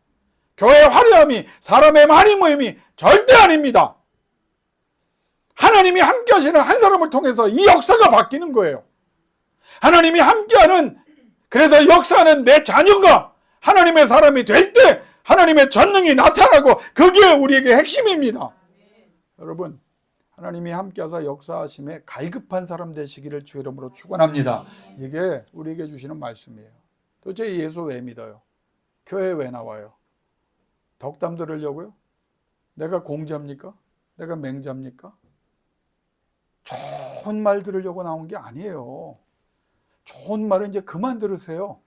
교회의 화려함이, 사람의 많이 모임이 절대 아닙니다. 하나님이 함께 하시는 한 사람을 통해서 이 역사가 바뀌는 거예요. 하나님이 함께하는, 그래서 역사하는 내 자녀가 하나님의 사람이 될 때 하나님의 전능이 나타나고, 그게 우리에게 핵심입니다. 여러분, 하나님이 함께하사 역사하심에 갈급한 사람 되시기를 주 이름으로 축원합니다. 이게 우리에게 주시는 말씀이에요. 도대체 예수 왜 믿어요? 교회 왜 나와요? 덕담 들으려고요? 내가 공자입니까? 내가 맹자입니까? 좋은 말 들으려고 나온 게 아니에요. 좋은 말은 이제 그만 들으세요.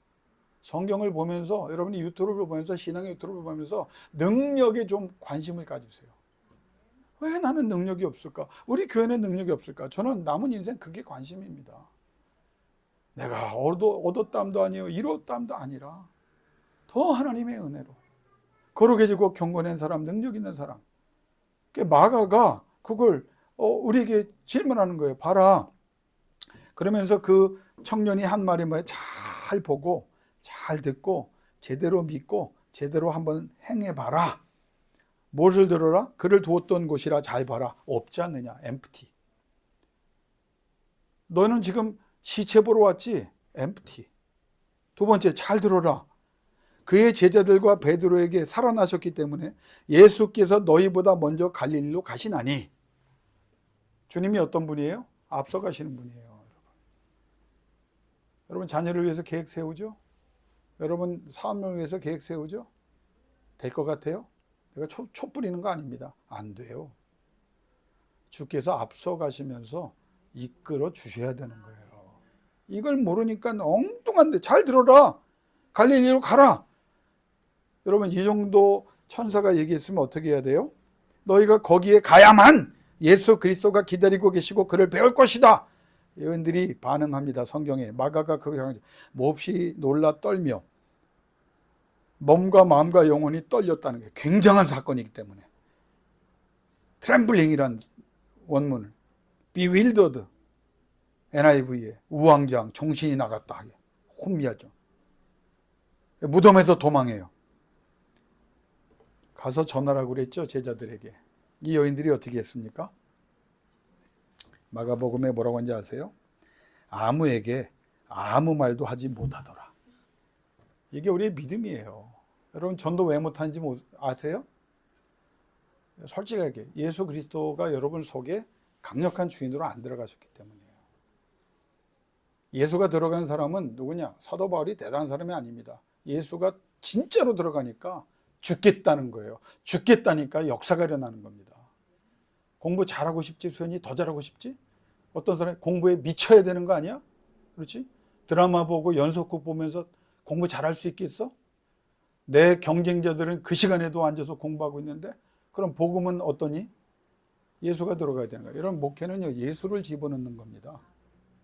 성경을 보면서, 여러분이 유튜브를 보면서, 신앙의 유튜브를 보면서 능력에 좀 관심을 가지세요. 왜 나는 능력이 없을까? 우리 교회는 능력이 없을까? 저는 남은 인생 그게 관심입니다. 내가 얻었담도 아니에요. 이뤘담도 아니라 더 하나님의 은혜로 거룩해지고 경건한 사람, 능력 있는 사람. 마가가 그걸 우리에게 질문하는 거예요. 봐라. 그러면서 그 청년이 한 말이 뭐예요? 잘 보고 잘 듣고 제대로 믿고 제대로 한번 행해봐라. 무엇을 들어라? 그를 두었던 곳이라 잘 봐라. 없지 않느냐? empty. 너는 지금 시체 보러 왔지? empty. 두 번째, 잘 들어라. 그의 제자들과 베드로에게 살아나셨기 때문에 예수께서 너희보다 먼저 갈릴리로 가시나니. 주님이 어떤 분이에요? 앞서 가시는 분이에요. 여러분 자녀를 위해서 계획 세우죠? 여러분 사업을 위해서 계획 세우죠? 될 것 같아요? 내가 초 뿌리는 거 아닙니다. 안 돼요. 주께서 앞서 가시면서 이끌어 주셔야 되는 거예요. 이걸 모르니까 엉뚱한데, 잘 들어라. 갈릴리로 가라. 여러분 이 정도 천사가 얘기했으면 어떻게 해야 돼요? 너희가 거기에 가야만 예수 그리스도가 기다리고 계시고 그를 배울 것이다. 예언들이 반응합니다. 성경에. 마가가 그거 몹시 놀라 떨며 몸과 마음과 영혼이 떨렸다는 게 굉장한 사건이기 때문에, 트렘블링이란 원문을 bewildered, NIV에 우왕좌왕, 정신이 나갔다, 혼미하죠. 무덤에서 도망해요. 가서 전하라고 그랬죠, 제자들에게. 이 여인들이 어떻게 했습니까? 마가복음에 뭐라고 하는지 아세요? 아무에게 아무 말도 하지 못하더라. 이게 우리의 믿음이에요. 여러분 전도 왜 못하는지 아세요? 솔직하게 예수 그리스도가 여러분 속에 강력한 주인으로 안 들어가셨기 때문이에요. 예수가 들어간 사람은 누구냐? 사도 바울이 대단한 사람이 아닙니다. 예수가 진짜로 들어가니까 죽겠다는 거예요. 죽겠다니까 역사가 일어나는 겁니다. 공부 잘하고 싶지? 수현이 더 잘하고 싶지? 어떤 사람이 공부에 미쳐야 되는 거 아니야? 그렇지? 드라마 보고 연속극 보면서 공부 잘할 수 있겠어? 내 경쟁자들은 그 시간에도 앉아서 공부하고 있는데, 그럼 복음은 어떠니? 예수가 들어가야 되는 거예요. 여러분 목회는요, 예수를 집어넣는 겁니다.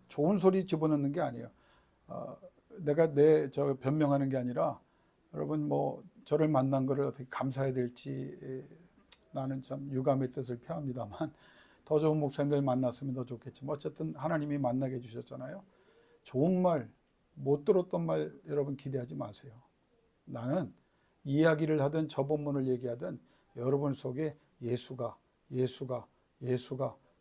좋은 소리 집어넣는 게 아니에요. 내가 변명하는 게 아니라, 여러분 뭐 저를 만난 거를 어떻게 감사해야 될지 나는 참 유감의 뜻을 표합니다만, 더 좋은 목사님들 만났으면 더 좋겠지만 어쨌든 하나님이 만나게 해주셨잖아요. 좋은 말, 못 들었던 말 여러분 기대하지 마세요. 나는 이야기를 하든 저본문을 얘기하든 여러분 속에 예수가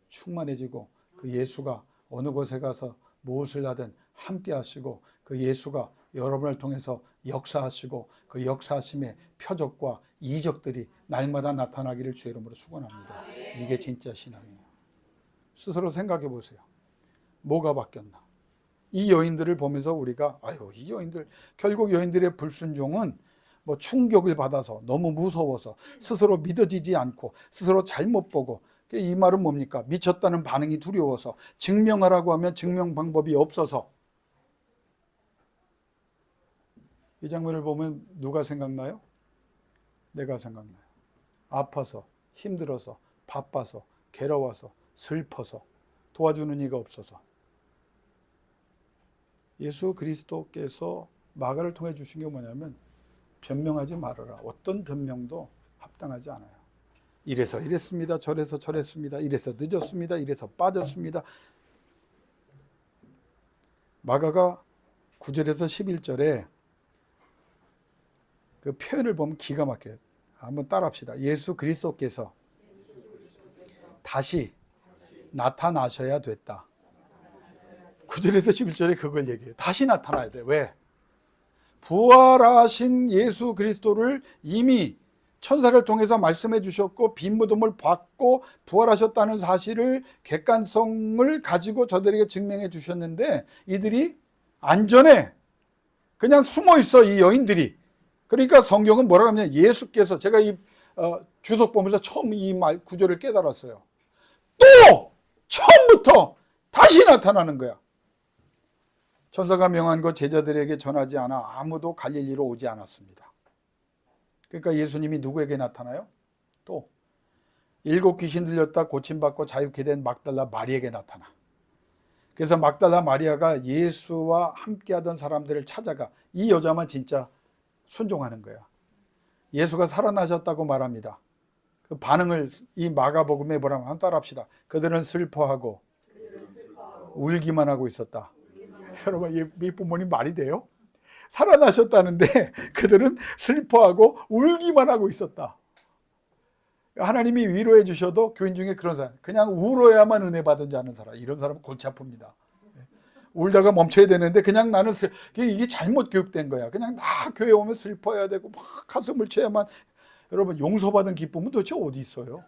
충만해지고, 그 예수가 어느 곳에 가서 무엇을 하든 함께 하시고, 그 예수가 여러분을 통해서 역사하시고, 그 역사하심의 표적과 이적들이 날마다 나타나기를 주의 이름으로 축원합니다. 이게 진짜 신앙이에요. 스스로 생각해 보세요. 뭐가 바뀌었나? 이 여인들을 보면서 우리가 이 여인들, 결국 여인들의 불순종은 충격을 받아서 너무 무서워서 스스로 믿어지지 않고 스스로 잘못 보고 이 말은 뭡니까? 미쳤다는 반응이 두려워서, 증명하라고 하면 증명 방법이 없어서. 이 장면을 보면 누가 생각나요? 내가 생각나요. 아파서, 힘들어서, 바빠서, 괴로워서, 슬퍼서, 도와주는 이가 없어서. 예수 그리스도께서 마가를 통해 주신 게 뭐냐면, 변명하지 말아라. 어떤 변명도 합당하지 않아요. 이래서 이랬습니다. 저래서 저랬습니다. 이래서 늦었습니다. 이래서 빠졌습니다. 마가가 9절에서 11절에 그 표현을 보면 기가 막혀요. 한번 따라합시다. 예수 그리스도께서 다시 나타나셔야 됐다. 9절에서 11절에 그걸 얘기해요. 다시 나타나야 돼. 왜? 부활하신 예수 그리스도를 이미 천사를 통해서 말씀해 주셨고 빈무덤을 받고 부활하셨다는 사실을 객관성을 가지고 저들에게 증명해 주셨는데, 이들이 안전해. 그냥 숨어 있어, 이 여인들이. 그러니까 성경은 뭐라고 하냐면, 예수께서, 제가 이 주석 보면서 처음 이 말 구절을 깨달았어요. 또 처음부터 다시 나타나는 거야. 천사가 명한 것 제자들에게 전하지 않아 아무도 갈릴리로 오지 않았습니다. 그러니까 예수님이 누구에게 나타나요? 또 7 귀신 들렸다 고침받고 자유케 된 막달라 마리에게 나타나. 그래서 막달라 마리아가 예수와 함께하던 사람들을 찾아가. 이 여자만 진짜 순종하는 거야. 예수가 살아나셨다고 말합니다. 그 반응을 이 마가복음에 뭐라고 한번 따라합시다. 그들은 슬퍼하고 울기만 하고 있었다. 여러분, 이 부모님 말이 돼요? 살아나셨다는데 그들은 슬퍼하고 울기만 하고 있었다. 하나님이 위로해 주셔도 교인 중에 그런 사람, 그냥 울어야만 은혜 받은 자는 사람, 이런 사람은 골치 아픕니다. 울다가 멈춰야 되는데 그냥 나는 이게 잘못 교육된 거야. 그냥 나 교회 오면 슬퍼해야 되고 막 가슴을 쳐야만. 여러분, 용서받은 기쁨은 도대체 어디 있어요?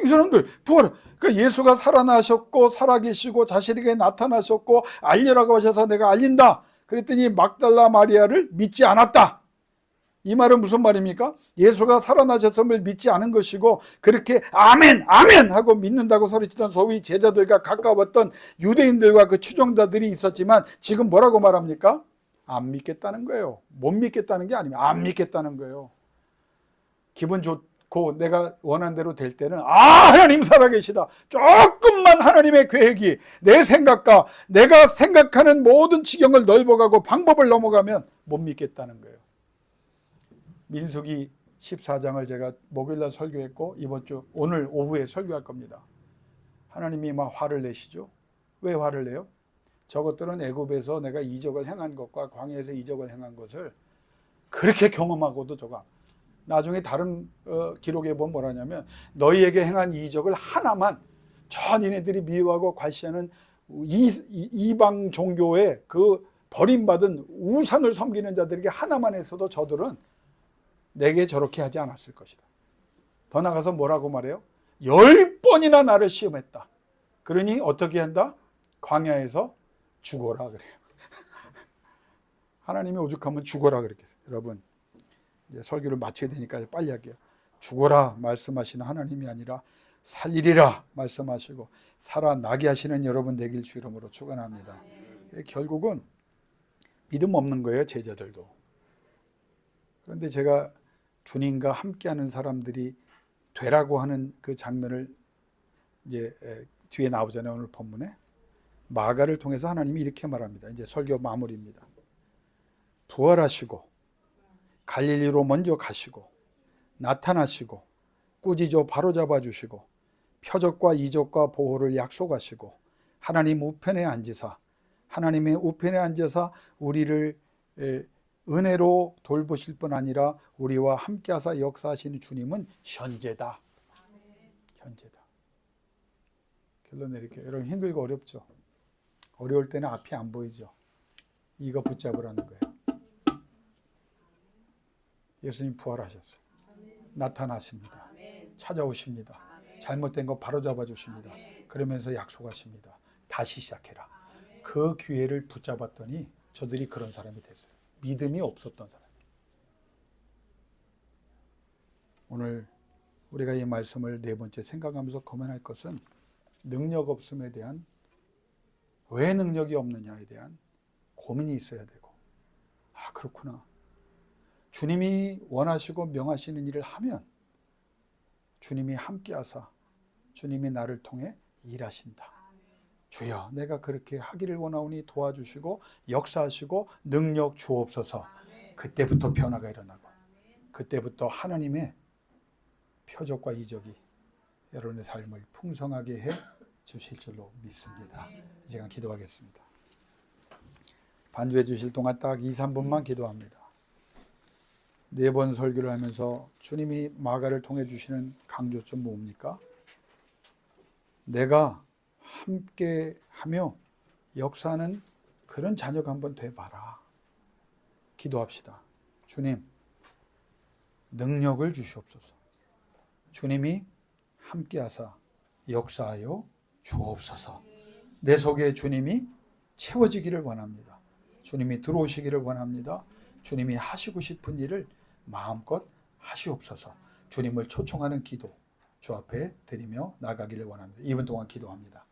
이 사람들 부활, 그러니까 예수가 살아나셨고 살아계시고 자신에게 나타나셨고 알리라고 하셔서 내가 알린다. 그랬더니 막달라 마리아를 믿지 않았다. 이 말은 무슨 말입니까? 예수가 살아나셨음을 믿지 않은 것이고, 그렇게 아멘 아멘 하고 믿는다고 소리치던 소위 제자들과 가까웠던 유대인들과 그 추종자들이 있었지만, 지금 뭐라고 말합니까? 안 믿겠다는 거예요. 못 믿겠다는 게 아니면 안 믿겠다는 거예요. 기분 좋고 내가 원한 대로 될 때는 하나님 살아계시다. 조금만 하나님의 계획이 내 생각과 내가 생각하는 모든 지경을 넓어가고 방법을 넘어가면 못 믿겠다는 거예요. 민수기 14장을 제가 목요일날 설교했고 이번 주 오늘 오후에 설교할 겁니다. 하나님이 막 화를 내시죠. 왜 화를 내요? 저것들은 애굽에서 내가 이적을 행한 것과 광야에서 이적을 행한 것을 그렇게 경험하고도 저거 나중에 다른 기록에 보면 뭐라냐면, 너희에게 행한 이적을 하나만, 저 니네들이 미워하고 괄시하는 이방 종교의 그 버림받은 우상을 섬기는 자들에게 하나만 했어도 저들은 내게 저렇게 하지 않았을 것이다. 더 나가서 뭐라고 말해요? 10번이나 나를 시험했다. 그러니 어떻게 한다? 광야에서 죽어라 그래요. 하나님이 오죽하면 죽어라 그랬겠어요. 여러분, 이제 설교를 마쳐야 되니까 빨리 할게요. 죽어라 말씀하시는 하나님이 아니라 살리리라 말씀하시고 살아나게 하시는 여러분 되길 주 이름으로 축원합니다. 결국은 믿음 없는 거예요, 제자들도. 그런데 제가 주님과 함께하는 사람들이 되라고 하는 그 장면을 이제 뒤에 나오잖아요. 오늘 본문에 마가를 통해서 하나님이 이렇게 말합니다. 이제 설교 마무리입니다. 부활하시고 갈릴리로 먼저 가시고 나타나시고 꾸짖어 바로잡아 주시고 표적과 이적과 보호를 약속하시고 하나님 우편에 앉으사, 하나님의 우편에 앉아서 우리를 은혜로 돌보실 뿐 아니라 우리와 함께하사 역사하시는 주님은 현재다. 현재다. 결론 내릴게요. 여러분, 힘들고 어렵죠? 어려울 때는 앞이 안 보이죠? 이거 붙잡으라는 거예요. 예수님 부활하셨어요. 나타나십니다. 찾아오십니다. 잘못된 거 바로잡아 주십니다. 그러면서 약속하십니다. 다시 시작해라. 그 기회를 붙잡았더니 저들이 그런 사람이 됐어요. 믿음이 없었던 사람. 오늘 우리가 이 말씀을 네 번째 생각하면서 고민할 것은 능력 없음에 대한, 왜 능력이 없느냐에 대한 고민이 있어야 되고, 아, 그렇구나. 주님이 원하시고 명하시는 일을 하면 주님이 함께하사 주님이 나를 통해 일하신다. 주여, 내가 그렇게 하기를 원하오니 도와주시고 역사하시고 능력 주옵소서. 그때부터 변화가 일어나고, 그때부터 하나님의 표적과 이적이 여러분의 삶을 풍성하게 해 주실 줄로 믿습니다. 이 시간 기도하겠습니다. 반주해 주실 동안 딱 2, 3분만 기도합니다. 4번 설교를 하면서 주님이 마가를 통해 주시는 강조점 뭡니까? 내가 함께 하며 역사하는 그런 자녀가 한번 돼봐라. 기도합시다. 주님, 능력을 주시옵소서. 주님이 함께하사 역사하여 주옵소서. 내 속에 주님이 채워지기를 원합니다. 주님이 들어오시기를 원합니다. 주님이 하시고 싶은 일을 마음껏 하시옵소서. 주님을 초청하는 기도 주 앞에 드리며 나가기를 원합니다. 2분 동안 기도합니다.